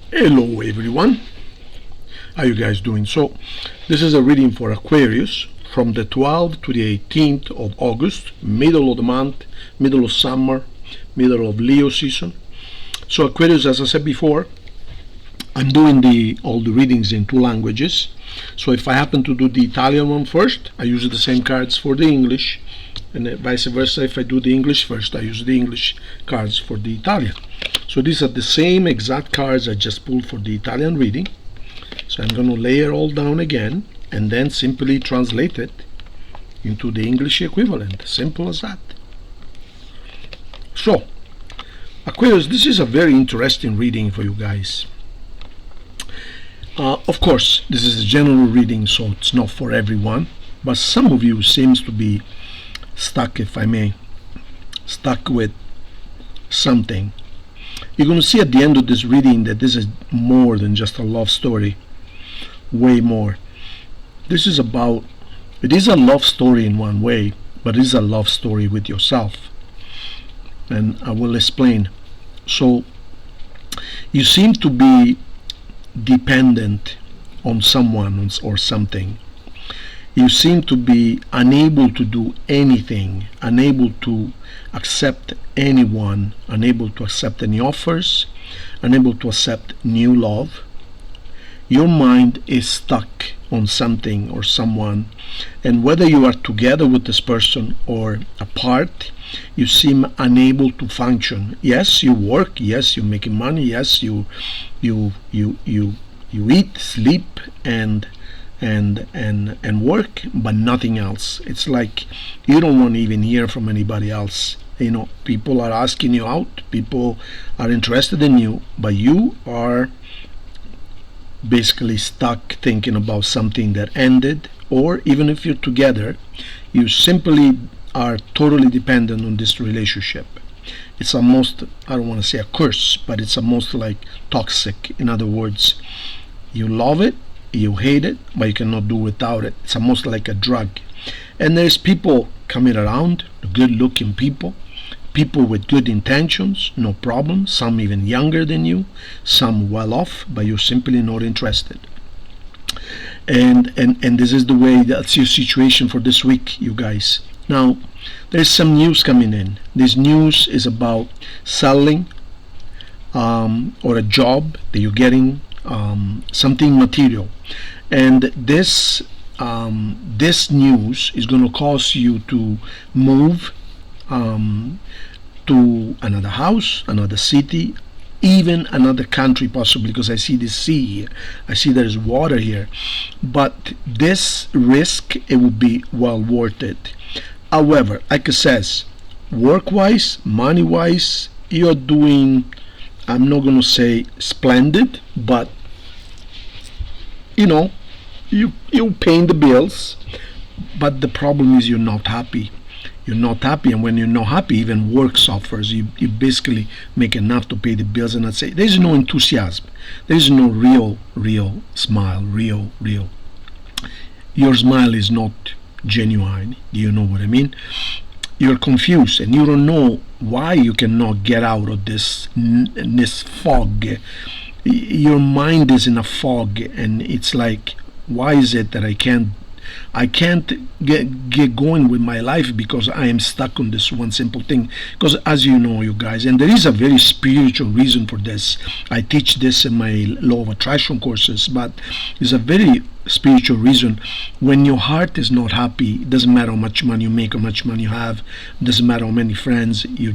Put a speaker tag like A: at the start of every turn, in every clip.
A: Hello everyone, how you guys doing? So this is a reading for Aquarius from the 12th to the 18th of August, middle of the month, middle of summer, middle of Leo season. So Aquarius, as I said before, I'm doing all the readings in two languages. So if I happen to do the Italian one first, I use the same cards for the English, and vice versa. If I do the English first, I use the English cards for the Italian. So these are the same exact cards I just pulled for the Italian reading. So I'm going to lay it all down again and then simply translate it into the English equivalent. Simple as that. So Aquarius, this is a very interesting reading for you guys. Of course, this is a general reading, so it's not for everyone, but some of you seems to be stuck, if I may, stuck with something. You're going to see at the end of this reading that this is more than just a love story, way more. This is about, it is a love story in one way, but it is a love story with yourself, and I will explain. So you seem to be dependent on someone or something. You seem to be unable to do anything, unable to accept anyone, unable to accept any offers, unable to accept new love. Your mind is stuck on something or someone, and whether you are together with this person or apart, you seem unable to function. Yes, you work, yes, you're making money, yes, you eat, sleep, and work, but nothing else. It's like you don't want to even hear from anybody else. You know, people are asking you out, people are interested in you, but you are basically stuck thinking about something that ended, or even if you're together, you simply are totally dependent on this relationship. It's almost, I don't want to say a curse, but it's almost like toxic. In other words, you love it, you hate it, but you cannot do without it. It's almost like a drug. And there's people coming around, good looking people with good intentions, no problem, some even younger than you, some well off, but you're simply not interested. And this is the way, that's your situation for this week, you guys. Now there's some news coming in. This news is about selling or a job that you're getting, something material, and this news is going to cause you to move to another house, another city, even another country possibly, because I see the sea here, I see there's water here, but this risk, it will be well worth it. However, like I says, work wise, money wise, you're doing, I'm not going to say splendid, but you know, you're paying the bills. But the problem is you're not happy. You're not happy, and when you're not happy, even work suffers. You basically make enough to pay the bills, and I'd say there's no enthusiasm. There's no real smile, real. Your smile is not genuine. Do you know what I mean? You're confused, and you don't know why you cannot get out of this fog. Your mind is in a fog, and it's like, why is it that I can't get going with my life, because I am stuck on this one simple thing. Because as you know, you guys, and there is a very spiritual reason for this. I teach this in my law of attraction courses, but there's a very spiritual reason. When your heart is not happy, it doesn't matter how much money you make, how much money you have, it doesn't matter how many friends, you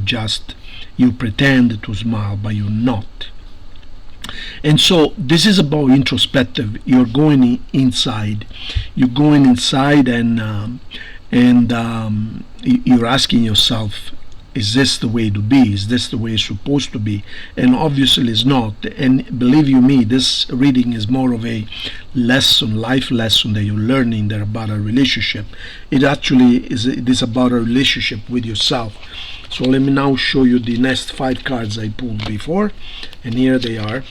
A: pretend to smile, but you're not. And so this is about introspective. You're going inside. You're going inside, and you're asking yourself, is this the way to be? Is this the way it's supposed to be? And obviously it's not. And believe you me, this reading is more of a lesson, life lesson that you're learning there about a relationship. It actually is about a relationship with yourself. So let me now show you the next 5 cards I pulled before, and here they are.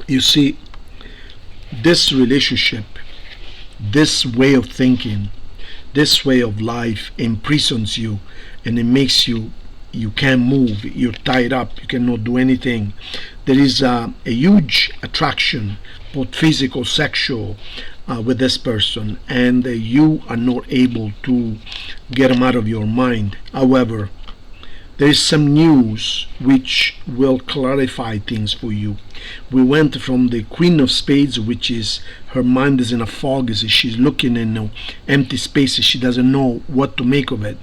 A: You see, this relationship, this way of thinking, this way of life imprisons you, and it makes you can't move, you're tied up, you cannot do anything. there is a huge attraction, both physical, sexual, with this person, and you are not able to get them out of your mind. However, there is some news which will clarify things for you. We went from the Queen of Spades, which is her mind is in a fog, she's looking in empty spaces, she doesn't know what to make of it,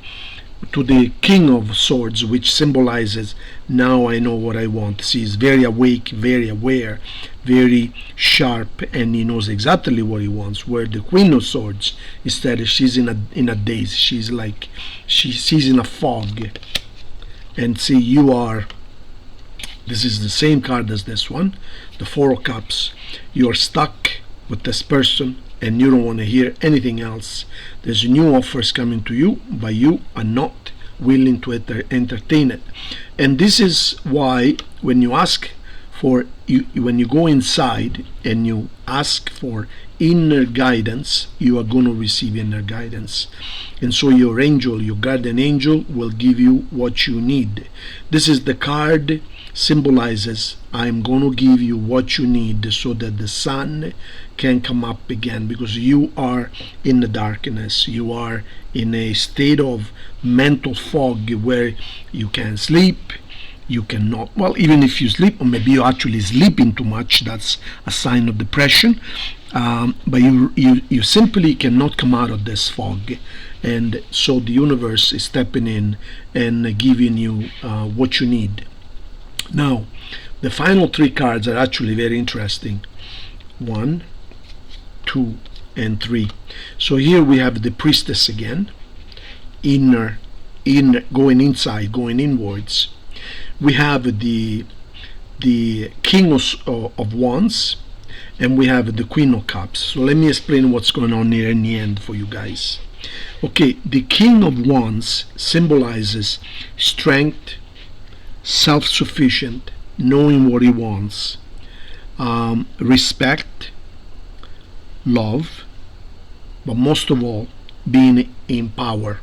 A: to the King of Swords, which symbolizes now I know what I want. She is very awake, very aware, very sharp, and he knows exactly what he wants. Where the Queen of Swords, instead, she's in a daze. She's like she's in a fog. And see, you are, this is the same card as this one, the Four of Cups. You're stuck with this person and you don't want to hear anything else. There's new offers coming to you, but you are not willing to entertain it. And this is why when you ask for, when you go inside and you ask for inner guidance, you are going to receive inner guidance. And so your angel, your guardian angel, will give you what you need. This is the card symbolizes I'm going to give you what you need so that the sun can come up again, because you are in the darkness. You are in a state of mental fog where you can't sleep. You cannot, well, even if you sleep, or maybe you're actually sleeping too much, that's a sign of depression. But you simply cannot come out of this fog. And so the universe is stepping in and giving you what you need. Now, the final three cards are actually very interesting. 1, 2, and 3. So here we have the Priestess again, inner, going inside, going inwards. We have the King of Wands, and we have the Queen of Cups. So let me explain what's going on here in the end for you guys. Okay, the King of Wands symbolizes strength, self-sufficient, knowing what he wants, respect, love, but most of all, being in power.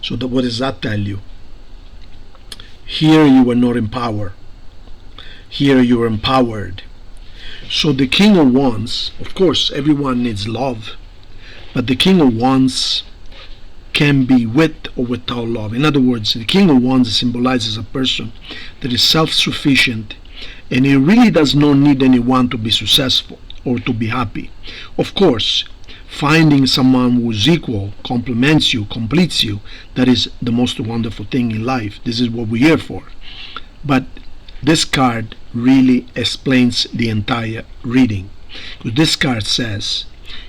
A: So what does that tell you? Here you are not in power. Here you are empowered. So the King of Wands, of course, everyone needs love, but the King of Wands can be with or without love. In other words, the King of Wands symbolizes a person that is self-sufficient, and he really does not need anyone to be successful or to be happy. Of course, finding someone who's equal, complements you, completes you, that is the most wonderful thing in life. This is what we're here for. But this card really explains the entire reading. Because this card says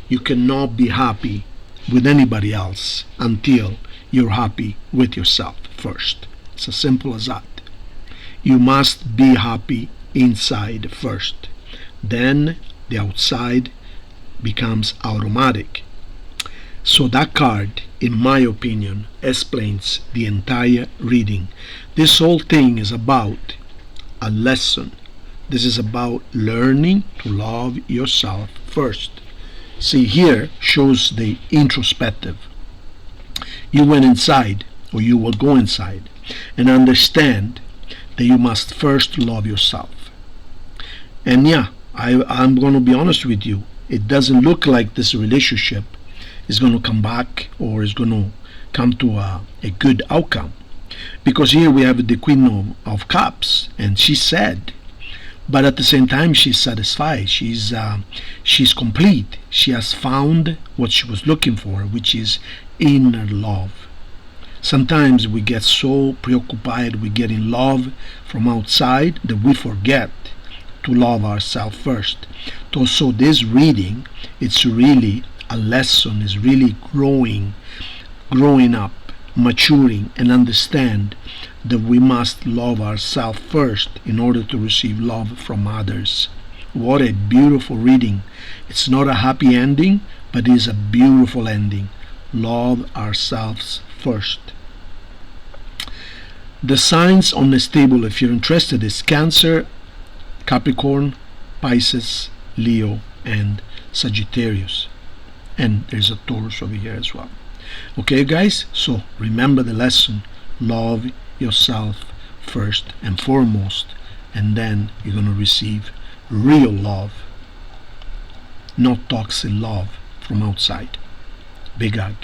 A: you cannot be happy with anybody else until you're happy with yourself first. It's as simple as that. You must be happy inside first. Then the outside becomes automatic. So that card, in my opinion, explains the entire reading. This whole thing is about a lesson. This is about learning to love yourself first. See, here shows the introspective. You went inside, or you will go inside, and understand that you must first love yourself. And yeah, I'm going to be honest with you, it doesn't look like this relationship is going to come back or is going to come to a good outcome. Because here we have the Queen of Cups, and she's sad, but at the same time she's satisfied. She's complete. She has found what she was looking for, which is inner love. Sometimes we get so preoccupied with getting love from outside that we forget to love ourselves first. So this reading, it's really a lesson, is really growing up, maturing, and understand that we must love ourselves first in order to receive love from others. What a beautiful reading. It's not a happy ending, but it is a beautiful ending. Love ourselves first. The signs on this table, if you're interested, is Cancer, Capricorn, Pisces, Leo, and Sagittarius. And there's a Taurus over here as well. Okay, guys, so remember the lesson. Love yourself first and foremost, and then you're going to receive real love, not toxic love from outside. Big hug.